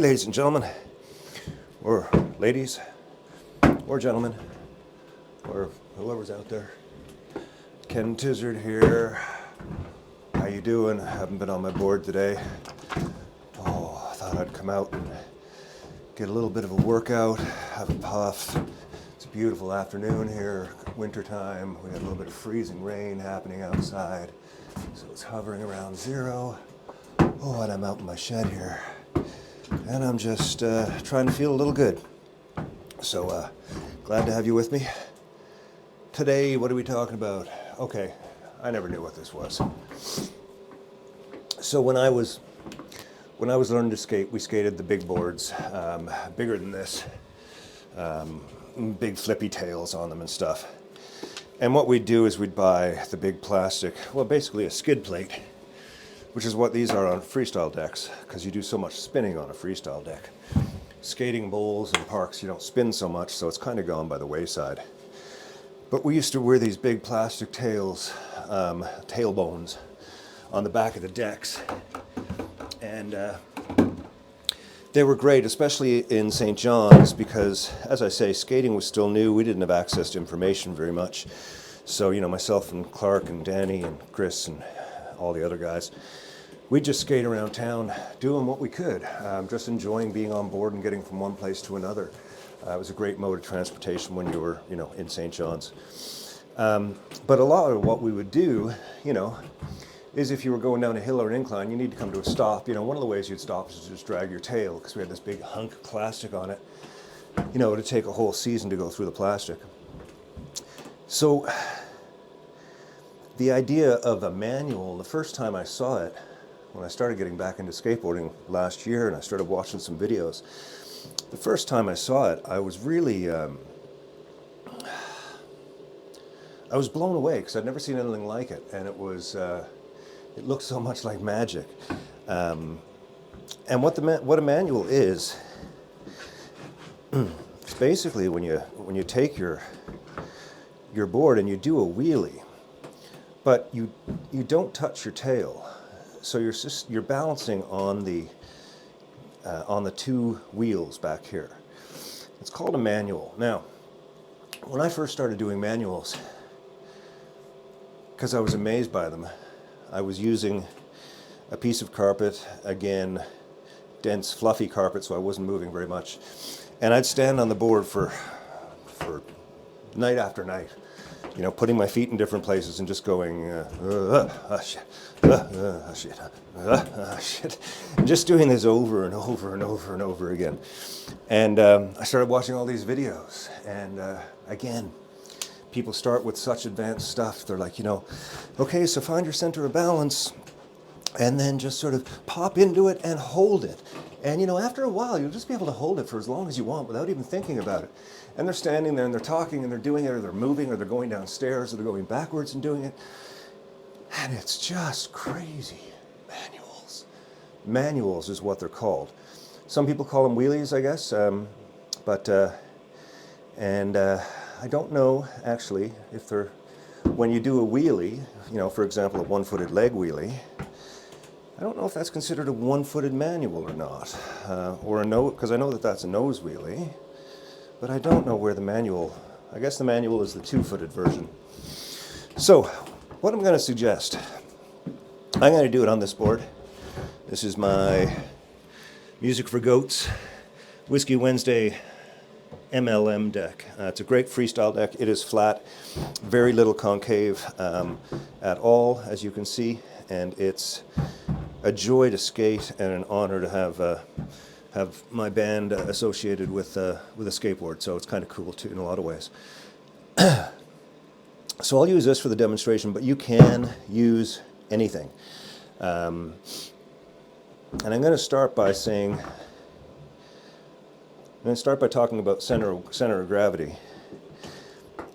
ladies and gentlemen, or ladies, or gentlemen, or whoever's out there. Ken Tizzard here. How you doing? Haven't been on my board today. Oh, I thought I'd come out and get a little bit of a workout, have a puff. It's a beautiful afternoon here, winter time. We had a little bit of freezing rain happening outside, so it's hovering around zero. Oh, and I'm out in my shed here, and I'm just trying to feel a little good. So glad to have you with me. Today, what are we talking about? Okay, I never knew what this was. So when I was learning to skate, we skated the big boards, bigger than this, big flippy tails on them and stuff. And what we'd do is we'd buy the big plastic, well, basically a skid plate, which is what these are on freestyle decks, because you do so much spinning on a freestyle deck. Skating bowls and parks, you don't spin so much, so it's kind of gone by the wayside. But we used to wear these big plastic tails, tailbones, on the back of the decks. And they were great, especially in St. John's, because, as I say, skating was still new. We didn't have access to information very much. So, you know, myself and Clark and Danny and Chris and all the other guys, we'd just skate around town doing what we could, just enjoying being on board and getting from one place to another. It was a great mode of transportation when you were, you know, in St. John's. But a lot of what we would do, you know, is if you were going down a hill or an incline, you need to come to a stop. You know, one of the ways you'd stop is to just drag your tail, because we had this big hunk of plastic on it. You know, it would take a whole season to go through the plastic. So the idea of a manual, the first time I saw it, when I started getting back into skateboarding last year and I started watching some videos, the first time I saw it, I was really, I was blown away, because I'd never seen anything like it, and it was, it looked so much like magic. And what a manual is, it's basically when you take your board and you do a wheelie, but you don't touch your tail, so you're balancing on the two wheels back here. It's called a manual. Now, when I first started doing manuals, because I was amazed by them, I was using a piece of carpet, again, dense, fluffy carpet, so I wasn't moving very much. And I'd stand on the board for night after night, you know, putting my feet in different places and just going, shit, shit, shit, and just doing this over and over and over and over again. And I started watching all these videos, and again, people start with such advanced stuff. They're like, you know, okay, so find your center of balance, and then just sort of pop into it and hold it. And, you know, after a while, you'll just be able to hold it for as long as you want without even thinking about it. And they're standing there and they're talking and they're doing it, or they're moving, or they're going downstairs, or they're going backwards and doing it. And it's just crazy. Manuals. Manuals is what they're called. Some people call them wheelies, I guess. I don't know, actually, if they're, when you do a wheelie, you know, for example, a one-footed leg wheelie, I don't know if that's considered a one-footed manual or not, or a nose, because I know that that's a nose wheelie, but I don't know where the manual, I guess the manual is the two-footed version. So, what I'm going to suggest, I'm going to do it on this board. This is my Music for Goats Whiskey Wednesday MLM deck. It's a great freestyle deck. It is flat, very little concave at all, as you can see, and it's a joy to skate and an honor to have my band associated with a skateboard. So it's kind of cool too in a lot of ways. So I'll use this for the demonstration, but you can use anything. And I'm going to start by saying, I'm going to start by talking about center of gravity.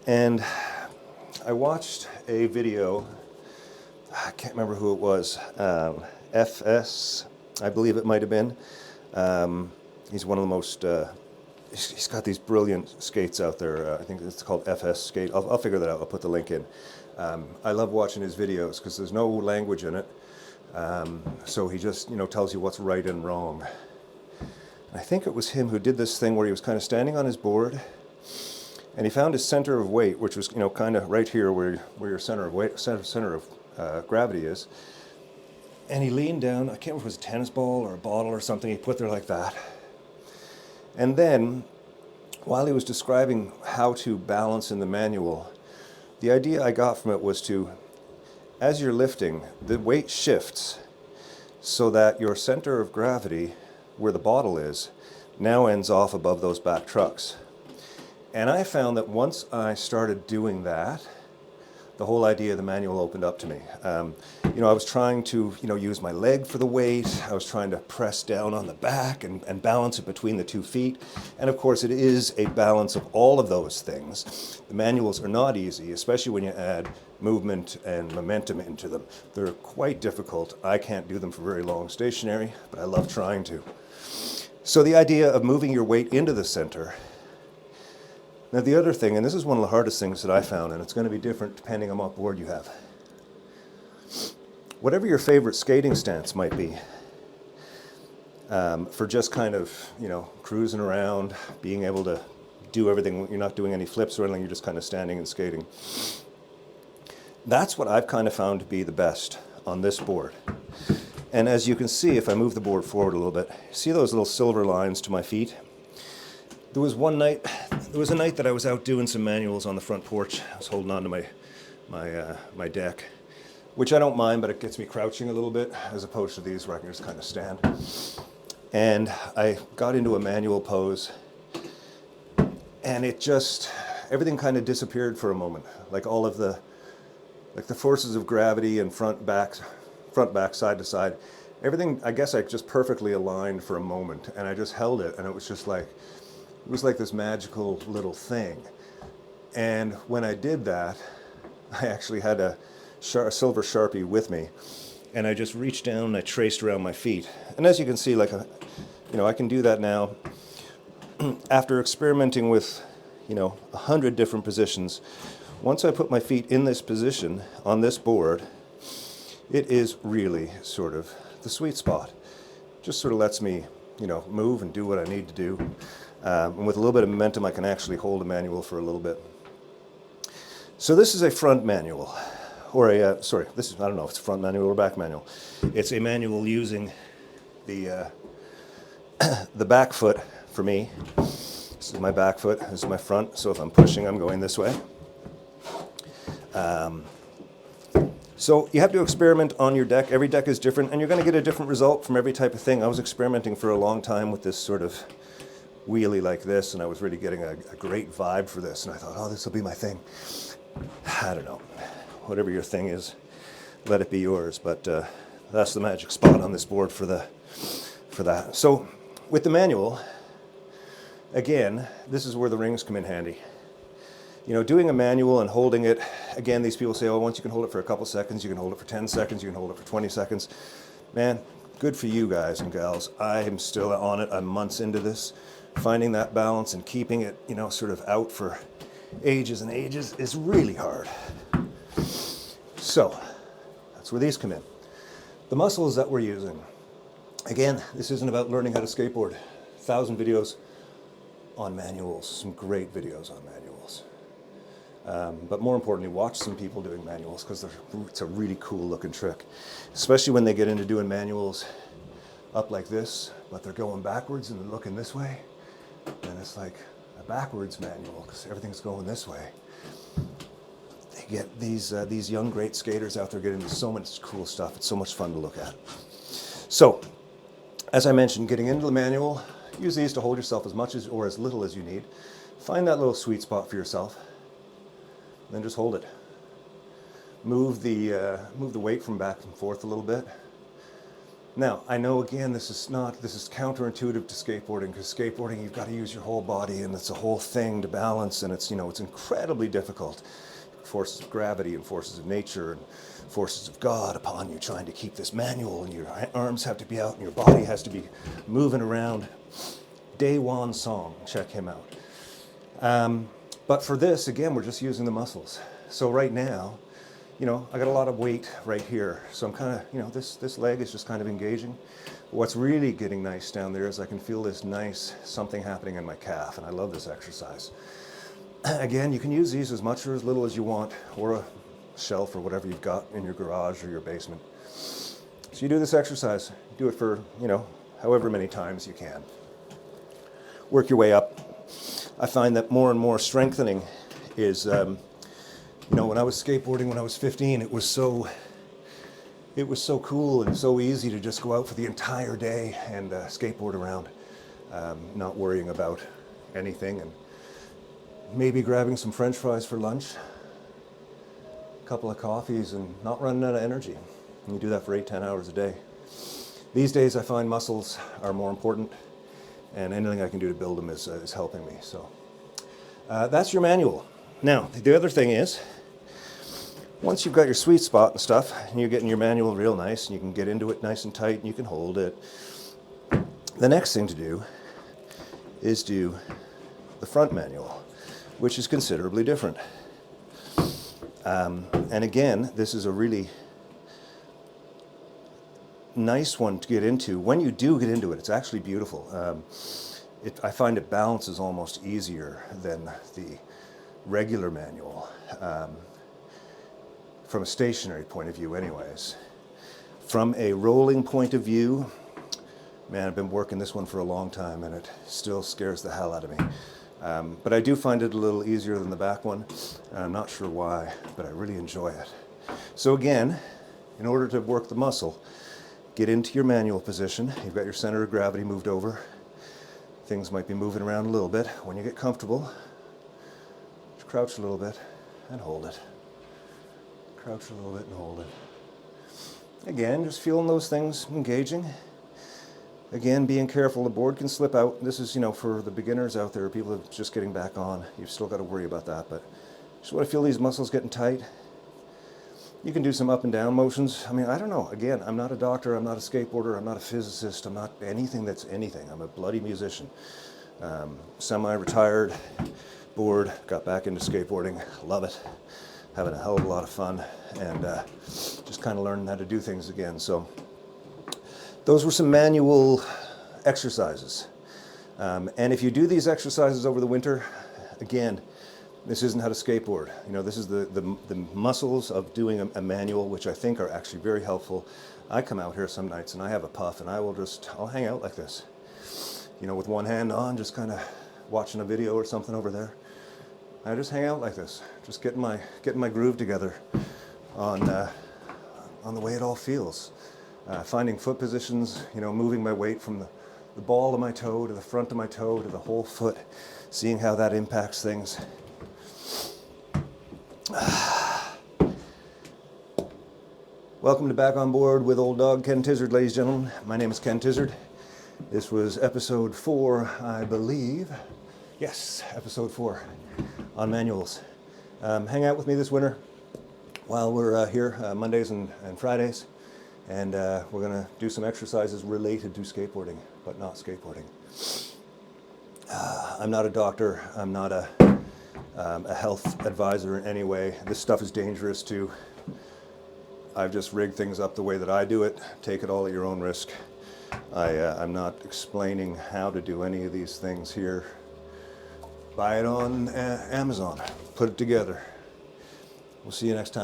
And I watched a video, I can't remember who it was, FS, I believe it might have been. He's one of the most, he's got these brilliant skates out there. I think it's called FS Skate. I'll figure that out. I'll put the link in. I love watching his videos because there's no language in it. So he just, tells you what's right and wrong. I think it was him who did this thing where he was kind of standing on his board, and he found his center of weight, which was, you know, kind of right here where your center of weight, center of gravity is. And he leaned down, I can't remember if it was a tennis ball or a bottle or something, he put there like that. And then, while he was describing how to balance in the manual, the idea I got from it was to, as you're lifting, the weight shifts so that your center of gravity, where the bottle is, now ends off above those back trucks. And I found that once I started doing that, the whole idea of the manual opened up to me. You know, I was trying to, you know, use my leg for the weight. I was trying to press down on the back and balance it between the 2 feet. And of course, it is a balance of all of those things. The manuals are not easy, especially when you add movement and momentum into them. They're quite difficult. I can't do them for very long stationary, but I love trying to. So the idea of moving your weight into the center. Now the other thing, and this is one of the hardest things that I found, and it's going to be different depending on what board you have. Whatever your favorite skating stance might be, for just kind of, you know, cruising around, being able to do everything, you're not doing any flips or anything, you're just kind of standing and skating. That's what I've kind of found to be the best on this board. And as you can see, if I move the board forward a little bit, see those little silver lines to my feet? There was a night that I was out doing some manuals on the front porch. I was holding on to my deck, which I don't mind, but it gets me crouching a little bit as opposed to these where I can just kind of stand. And I got into a manual pose, and it just, everything kind of disappeared for a moment. Like all of the forces of gravity and front, back, side to side, everything, I guess I just perfectly aligned for a moment, and I just held it, and it was just like, it was like this magical little thing. And when I did that, I actually had a silver Sharpie with me, and I just reached down and I traced around my feet. And as you can see, like, you know, I can do that now. After experimenting with, you know, 100 different positions, once I put my feet in this position on this board, it is really sort of the sweet spot. Just sort of lets me, you know, move and do what I need to do. And with a little bit of momentum, I can actually hold a manual for a little bit. So this is a front manual, or a, sorry, this is, I don't know if it's a front manual or back manual. It's a manual using the back foot for me. This is my back foot, this is my front, so if I'm pushing, I'm going this way. So you have to experiment on your deck. Every deck is different, and you're going to get a different result from every type of thing. I was experimenting for a long time with this sort of wheelie like this, and I was really getting a great vibe for this, and I thought, oh, this will be my thing. I don't know. Whatever your thing is, let it be yours, but that's the magic spot on this board for that. So with the manual, again, this is where the rings come in handy. You know, doing a manual and holding it, again, these people say, oh, once you can hold it for a couple seconds, you can hold it for 10 seconds, you can hold it for 20 seconds. Man, good for you guys and gals. I am still on it. I'm months into this. Finding that balance and keeping it, you know, sort of out for ages and ages is really hard. So, that's where these come in. The muscles that we're using. Again, this isn't about learning how to skateboard. 1,000 videos on manuals, some great videos on manuals. But more importantly, watch some people doing manuals, because it's a really cool looking trick. Especially when they get into doing manuals up like this, but they're going backwards and they're looking this way. And it's like a backwards manual, because everything's going this way. They get these young great skaters out there getting into so much cool stuff. It's so much fun to look at. So, as I mentioned, getting into the manual, use these to hold yourself as much as or as little as you need. Find that little sweet spot for yourself. Then just hold it. Move the weight from back and forth a little bit. Now, I know again this is counterintuitive to skateboarding, because skateboarding you've got to use your whole body, and it's a whole thing to balance, and it's, you know, it's incredibly difficult. Forces of gravity and forces of nature and forces of God upon you, trying to keep this manual, and your arms have to be out and your body has to be moving around. Day One Song, check him out. But for this, again, we're just using the muscles. So right now, you know, I got a lot of weight right here. So I'm kind of, you know, this leg is just kind of engaging. What's really getting nice down there is I can feel this nice something happening in my calf, and I love this exercise. Again, you can use these as much or as little as you want, or a shelf or whatever you've got in your garage or your basement. So you do this exercise, do it for, you know, however many times you can. Work your way up. I find that more and more strengthening is, you know, when I was skateboarding when I was 15, it was so cool and so easy to just go out for the entire day and skateboard around, not worrying about anything, and maybe grabbing some French fries for lunch, a couple of coffees, and not running out of energy. And you do that for 8-10 hours a day. These days I find muscles are more important, and anything I can do to build them is helping me. So that's your manual. Now, the other thing is, once you've got your sweet spot and stuff, and you're getting your manual real nice, and you can get into it nice and tight, and you can hold it, the next thing to do is do the front manual, which is considerably different. And again, this is a really nice one to get into. When you do get into it, it's actually beautiful. I find it balances almost easier than the regular manual, from a stationary point of view anyways. From a rolling point of view, man, I've been working this one for a long time and it still scares the hell out of me. But I do find it a little easier than the back one, and I'm not sure why, but I really enjoy it. So again, in order to work the muscle, get into your manual position. You've got your center of gravity moved over. Things might be moving around a little bit. When you get comfortable, just crouch a little bit and hold it. Crouch a little bit and hold it. Again, just feeling those things engaging. Again, being careful, the board can slip out. This is, you know, for the beginners out there, people are just getting back on. You've still got to worry about that, but just want to feel these muscles getting tight. You can do some up and down motions. I mean, I don't know. Again, I'm not a doctor, I'm not a skateboarder, I'm not a physicist, I'm not anything that's anything. I'm a bloody musician. Semi-retired, bored, got back into skateboarding, love it. Having a hell of a lot of fun, and just kind of learning how to do things again. So those were some manual exercises. And if you do these exercises over the winter, again, this isn't how to skateboard. You know, this is the muscles of doing a manual, which I think are actually very helpful. I come out here some nights and I have a puff, and I'll hang out like this. You know, with one hand on, just kind of watching a video or something over there. I just hang out like this, just getting my groove together on the way it all feels. Finding foot positions, you know, moving my weight from the ball of my toe to the front of my toe to the whole foot, seeing how that impacts things. Welcome to Back on Board with Old Dog Ken Tizzard, ladies and gentlemen. My name is Ken Tizzard. This was episode 4, I believe. Yes, episode 4 on manuals. Hang out with me this winter while we're here Mondays and Fridays, and we're going to do some exercises related to skateboarding, but not skateboarding. I'm not a doctor. I'm not a health advisor in any way. This stuff is dangerous too. I've just rigged things up the way that I do it. Take it all at your own risk. I'm not explaining how to do any of these things here. Buy it on Amazon. Put it together. We'll see you next time.